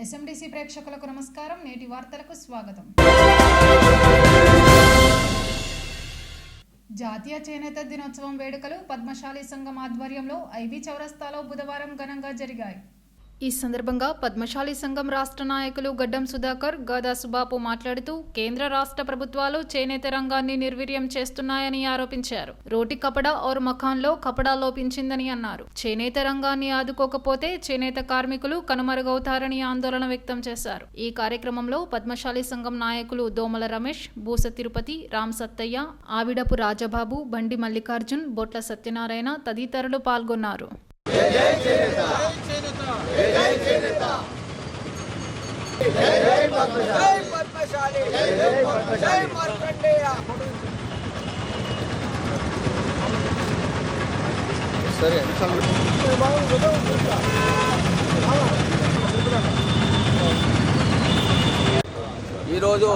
ఎస్ఎండిసి ప్రేక్షకులకు నమస్కారం. నేటి వార్తలకు స్వాగతం. జాతీయ చేనేత దినోత్సవం వేడుకలు పద్మశాలి సంఘం ఆధ్వర్యంలో ఐబీ చౌరస్తాలో బుధవారం ఘనంగా జరిగాయి. ఈ సందర్భంగా పద్మశాలి సంఘం రాష్ట్ర నాయకులు గడ్డం సుధాకర్, గదా సుబాపు మాట్లాడుతూ కేంద్ర రాష్ట్ర ప్రభుత్వాలు చేనేత రంగాన్ని నిర్వీర్యం చేస్తున్నాయని ఆరోపించారు. రోటి కపడా ఔర్ మకాన్లో కపడా లోపించిందని అన్నారు. చేనేత రంగాన్ని ఆదుకోకపోతే చేనేత కార్మికులు కనుమరుగవుతారని ఆందోళన వ్యక్తం చేశారు. ఈ కార్యక్రమంలో పద్మశాలి సంఘం నాయకులు దోమల రమేష్, బూస తిరుపతి, రామ్ సత్తయ్య, ఆవిడపు రాజబాబు, బండి మల్లికార్జున్, బొట్ల సత్యనారాయణ తదితరులు పాల్గొన్నారు. ఈరోజు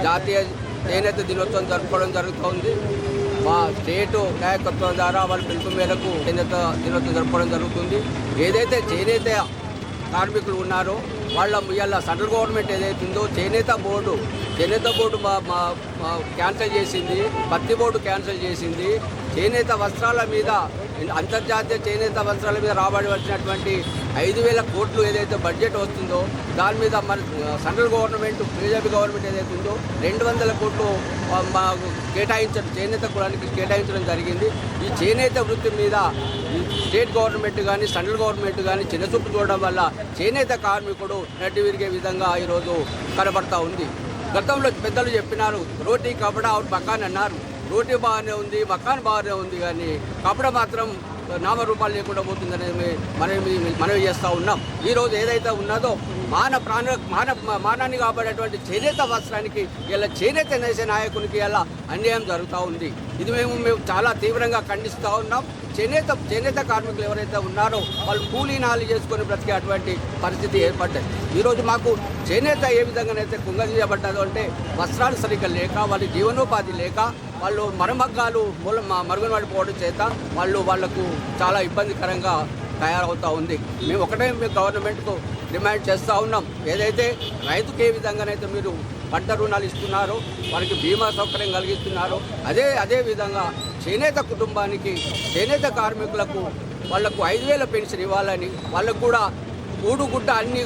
జాతీయ చేనేత దినోత్సవం జరుపుకోవడం జరుగుతుంది. మా స్టేటు నాయకత్వం ద్వారా వాళ్ళ పిలుపు మేరకు చేనేత దినోత్సవం జరుపుకోవడం జరుగుతుంది. ఏదైతే చేనేత కార్మికులు ఉన్నారో వాళ్ళ ఇవాళ సెంట్రల్ గవర్నమెంట్ ఏదైతే ఉందో చేనేత బోర్డు క్యాన్సిల్ చేసింది, పత్తి బోర్డు క్యాన్సిల్ చేసింది. చేనేత వస్త్రాల మీద, అంతర్జాతీయ చేనేత వస్త్రాల మీద రాబడవలసినటువంటి 5,000 కోట్లు ఏదైతే బడ్జెట్ వస్తుందో దాని మీద మన సెంట్రల్ గవర్నమెంట్, బీజేపీ గవర్నమెంట్ ఏదైతే ఉందో 200 కోట్లు చేనేత కులానికి కేటాయించడం జరిగింది. ఈ చేనేత వృత్తి మీద స్టేట్ గవర్నమెంట్ కానీ సెంట్రల్ గవర్నమెంట్ కానీ చిన్నచూపు చూడడం వల్ల చేనేత కార్మికుడు నడ్డి విరిగే విధంగా ఈరోజు కనబడతా ఉంది. గతంలో పెద్దలు చెప్పినారు, రోటీ కపడా ఔర్ మకాన్ అన్నారు. రోటీ బాగానే ఉంది, మకాన్ బాగానే ఉంది, కానీ కపడ మాత్రం నామరూపాలు లేకుండా పోతుందనేది మనవి చేస్తూ ఉన్నాం. ఈరోజు ఏదైతే ఉన్నదో మానాన్ని కాపాడేటువంటి చేనేత వస్త్రానికి ఇలా చేనేత నేసే నాయకునికి ఇలా అన్యాయం జరుగుతూ ఉంది. ఇది మేము చాలా తీవ్రంగా ఖండిస్తూ ఉన్నాం. చేనేత కార్మికులు ఎవరైతే ఉన్నారో వాళ్ళు కూలీ నాలి చేసుకొని బ్రతికే అటువంటి పరిస్థితి ఏర్పడ్డాయి. ఈరోజు మాకు చేనేత ఏ విధంగానైతే కుంగదీయబడ్డదో అంటే వస్త్రాలు సరిగ్గా లేక, వాళ్ళ జీవనోపాధి లేక, వాళ్ళు మరమగ్గాలు మరుగునపడిపోవడం చేత వాళ్లకు చాలా ఇబ్బందికరంగా తయారవుతూ ఉంది. మేము గవర్నమెంట్కు డిమాండ్ చేస్తూ ఉన్నాం. ఏదైతే రైతుకు ఏ విధంగానైతే మీరు పంట రుణాలు ఇస్తున్నారో, వారికి బీమా సౌకర్యం కలిగిస్తున్నారో అదే విధంగా చేనేత కుటుంబానికి, చేనేత కార్మికులకు వాళ్లకు 5,000 పెన్షన్ ఇవ్వాలని, వాళ్ళకు కూడా కూడుగుడ్డ అన్నీ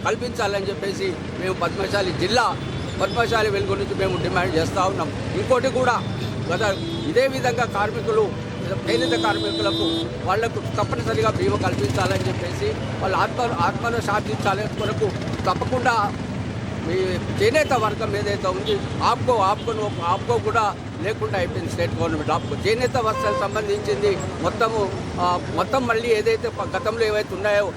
కల్పించాలని చెప్పేసి మేము పద్మశాలి వెలుగు నుంచి మేము డిమాండ్ చేస్తూ ఉన్నాం. ఇంకోటి కూడా ఇదే విధంగా చేనేత కార్మికులకు వాళ్లకు తప్పనిసరిగా బీమా కల్పించాలని చెప్పేసి వాళ్ళ ఆత్మను శాంతించాలి కొరకు తప్పకుండా మీ చేనేత వర్గం ఏదైతే ఉంది ఆప్కో కూడా లేకుండా అయిపోయింది. స్టేట్ గవర్నమెంట్ చేనేత వస్త్రాలకు సంబంధించింది మొత్తం మళ్ళీ ఏదైతే గతంలో ఏవైతే ఉన్నాయో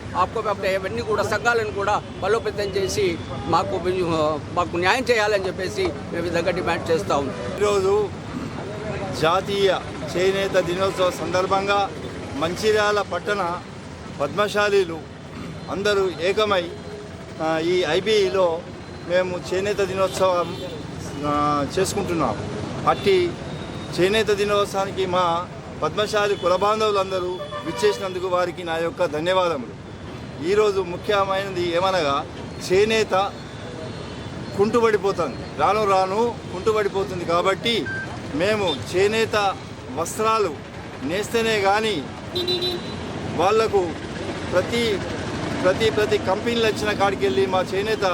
అవన్నీ కూడా సంఘాలను కూడా బలోపేతం చేసి మాకు న్యాయం చేయాలని చెప్పేసి మేము విధంగా డిమాండ్ చేస్తూ ఉన్నాం. ఈరోజు జాతీయ చేనేత దినోత్సవ సందర్భంగా మంచిర్యాల పట్టణ పద్మశాలీలు అందరూ ఏకమై ఈ ఐబీలో మేము చేనేత దినోత్సవం చేసుకుంటున్నాం. అట్టి చేనేత దినోత్సవానికి మా పద్మశాలి కులబాంధవులందరూ విచ్చేసినందుకు వారికి నా యొక్క ధన్యవాదములు. ఈరోజు ముఖ్యమైనది ఏమనగా చేనేత కుంటుపడిపోతుంది, రాను కుంటుపడిపోతుంది. కాబట్టి మేము చేనేత వస్త్రాలు నేస్తేనే కానీ వాళ్లకు ప్రతి కంపెనీలు వచ్చిన కాడికి వెళ్ళి మా చేనేత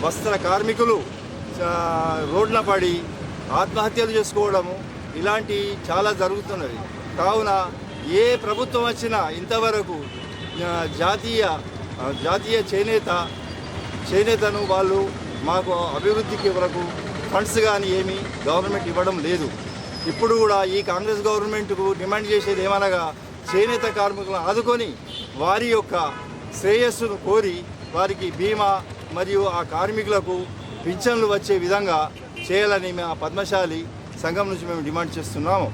వస్త్ర కార్మికులు రోడ్ల పడి ఆత్మహత్యలు చేసుకోవడము ఇలాంటి చాలా జరుగుతున్నది. కావున ఏ ప్రభుత్వం వచ్చినా ఇంతవరకు జాతీయ చేనేతను వాళ్ళు మాకు అభివృద్ధికి వరకు ఫండ్స్ కానీ ఏమీ గవర్నమెంట్ ఇవ్వడం లేదు. ఇప్పుడు కూడా ఈ కాంగ్రెస్ గవర్నమెంట్కు డిమాండ్ చేసేది ఏమనగా చేనేత కార్మికులను ఆదుకొని వారి యొక్క శ్రేయస్సును కోరి వారికి బీమా మరియు ఆ కార్మికులకు పింఛన్లు వచ్చే విధంగా చేయాలని మా పద్మశాలి సంఘం నుంచి మేము డిమాండ్ చేస్తున్నాము.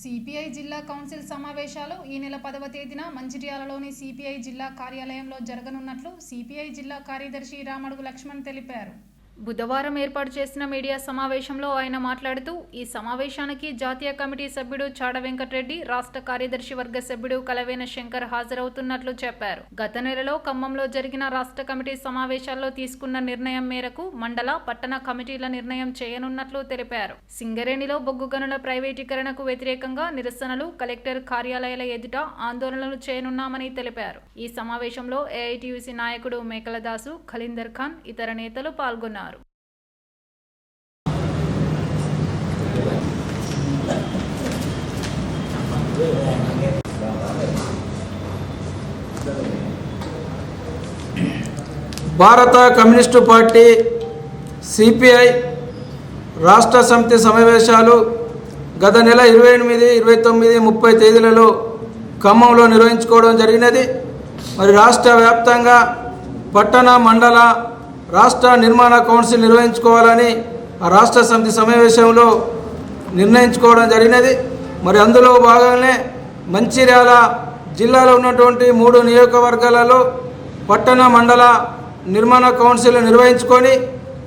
సిపిఐ జిల్లా కౌన్సిల్ సమావేశాలు ఈ నెల 10వ తేదీన మంచిర్యాలలోని సిపిఐ జిల్లా కార్యాలయంలో జరగనున్నట్లు సిపిఐ జిల్లా కార్యదర్శి రామడుగు లక్ష్మణ్ తెలిపారు. బుధవారం ఏర్పాటు చేసిన మీడియా సమావేశంలో ఆయన మాట్లాడుతూ ఈ సమావేశానికి జాతీయ కమిటీ సభ్యుడు చాడ వెంకటరెడ్డి, రాష్ట్ర కార్యదర్శి వర్గ సభ్యుడు కలవేన శంకర్ హాజరవుతున్నట్లు చెప్పారు. గత నెలలో ఖమ్మంలో జరిగిన రాష్ట్ర కమిటీ సమావేశాల్లో తీసుకున్న నిర్ణయం మేరకు మండల, పట్టణ కమిటీల నిర్ణయం చేయనున్నట్లు తెలిపారు. సింగరేణిలో బొగ్గు గనుల ప్రైవేటీకరణకు వ్యతిరేకంగా నిరసనలు, కలెక్టర్ కార్యాలయాల ఎదుట ఆందోళనలు చేయనున్నామని తెలిపారు. ఈ సమావేశంలో ఏఐటీయూసీ నాయకుడు మేకలదాసు, ఖలీందర్ ఖాన్, ఇతర నేతలు పాల్గొన్నారు. భారత కమ్యూనిస్టు పార్టీ సిపిఐ రాష్ట్ర సమితి సమావేశాలు గత నెల 28, 29, 30 తేదీలలో ఖమ్మంలో నిర్వహించుకోవడం జరిగినది. మరి రాష్ట్ర వ్యాప్తంగా పట్టణ, మండల, రాష్ట్ర నిర్మాణ కౌన్సిల్ నిర్వహించుకోవాలని ఆ రాష్ట్ర సమితి సమావేశంలో నిర్ణయించుకోవడం జరిగినది. మరి అందులో భాగంగానే మంచిర్యాల జిల్లాలో ఉన్నటువంటి 3 నియోజకవర్గాలలో పట్టణ, మండల నిర్మాణ కౌన్సిల్ నిర్వహించుకొని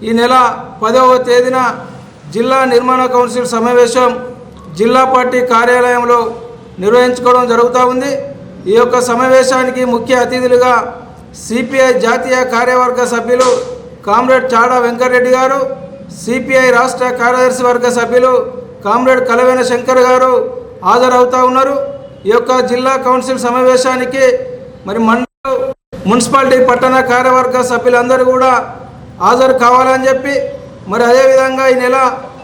ఈ నెల 10వ తేదీన జిల్లా నిర్మాణ కౌన్సిల్ సమావేశం జిల్లా పార్టీ కార్యాలయంలో నిర్వహించుకోవడం జరుగుతూ ఉంది. ఈ యొక్క సమావేశానికి ముఖ్య అతిథులుగా సిపిఐ జాతీయ కార్యవర్గ సభ్యులు కామ్రేడ్ చాడ వెంకటరెడ్డి గారు, సిపిఐ రాష్ట్ర కార్యదర్శి వర్గ సభ్యులు కామ్రేడ్ కలవేన శంకర్ గారు హాజరవుతూ ఉన్నారు. ఈ యొక్క జిల్లా కౌన్సిల్ సమావేశానికి మరి మున్సిపాలిటీ పట్టణ కార్యవర్గ సభ్యులందరూ కూడా హాజరు కావాలని చెప్పి, మరి అదేవిధంగా ఈ నెల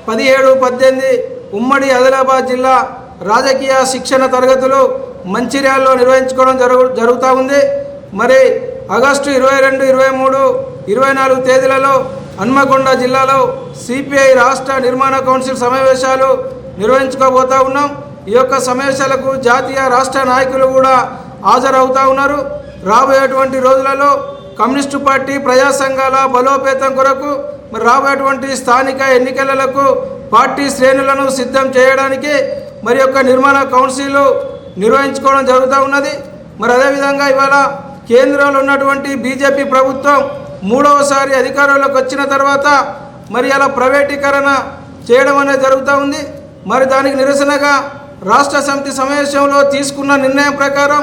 17, 18 ఉమ్మడి ఆదిలాబాద్ జిల్లా రాజకీయ శిక్షణ తరగతులు మంచిర్యాలలో నిర్వహించుకోవడం జరుగుతూ ఉంది. మరి ఆగస్టు 22, 23, 24 తేదీలలో హన్మకొండ జిల్లాలో సిపిఐ రాష్ట్ర నిర్మాణ కౌన్సిల్ సమావేశాలు నిర్వహించుకోబోతూ ఉన్నాం. ఈ యొక్క సమావేశాలకు జాతీయ రాష్ట్ర నాయకులు కూడా హాజరవుతూ ఉన్నారు. రాబోయేటువంటి రోజులలో కమ్యూనిస్టు పార్టీ ప్రజా సంఘాల బలోపేతం కొరకు మరి రాబోయేటువంటి స్థానిక ఎన్నికలకు పార్టీ శ్రేణులను సిద్ధం చేయడానికి మరి యొక్క నిర్మాణ కౌన్సిల్ నిర్వహించుకోవడం జరుగుతూ ఉన్నది. మరి అదేవిధంగా ఇవాళ కేంద్రంలో ఉన్నటువంటి బీజేపీ ప్రభుత్వం 3వసారి అధికారంలోకి వచ్చిన తర్వాత మరి అలా ప్రైవేటీకరణ చేయడం అనేది జరుగుతూ ఉంది. మరి దానికి నిరసనగా రాష్ట్ర సమితి సమావేశంలో తీసుకున్న నిర్ణయం ప్రకారం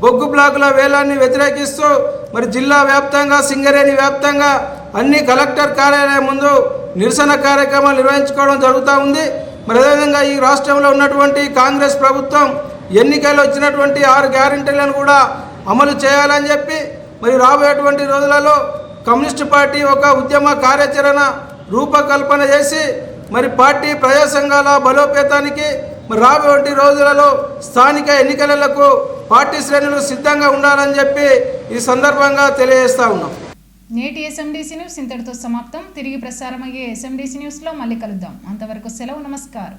బొగ్గు బ్లాకుల వేలాన్ని వ్యతిరేకిస్తూ మరి జిల్లా వ్యాప్తంగా, సింగరేణి వ్యాప్తంగా అన్ని కలెక్టర్ కార్యాలయం ముందు నిరసన కార్యక్రమాలు నిర్వహించుకోవడం జరుగుతూ ఉంది. మరి అదేవిధంగా ఈ రాష్ట్రంలో ఉన్నటువంటి కాంగ్రెస్ ప్రభుత్వం ఎన్నికల్లో వచ్చినటువంటి 6 గ్యారెంటీలను కూడా అమలు చేయాలని చెప్పి మరి రాబోయేటువంటి రోజులలో కమ్యూనిస్టు పార్టీ ఒక ఉద్యమ కార్యాచరణ రూపకల్పన చేసి మరి పార్టీ ప్రజా సంఘాల బలోపేతానికి మరి రాబోయే రోజులలో స్థానిక ఎన్నికలకు పార్టీ శ్రేణులు సిద్ధంగా ఉండాలని చెప్పి ఈ సందర్భంగా తెలియజేస్తా ఉన్నాం. నేటి ఎస్ఎండిసి న్యూస్ ఇంతటితో సమాప్తం. తిరిగి ప్రసారమయ్యే ఎస్ఎండిసి న్యూస్లో మళ్ళీ కలుద్దాం. అంతవరకు సెలవు, నమస్కారం.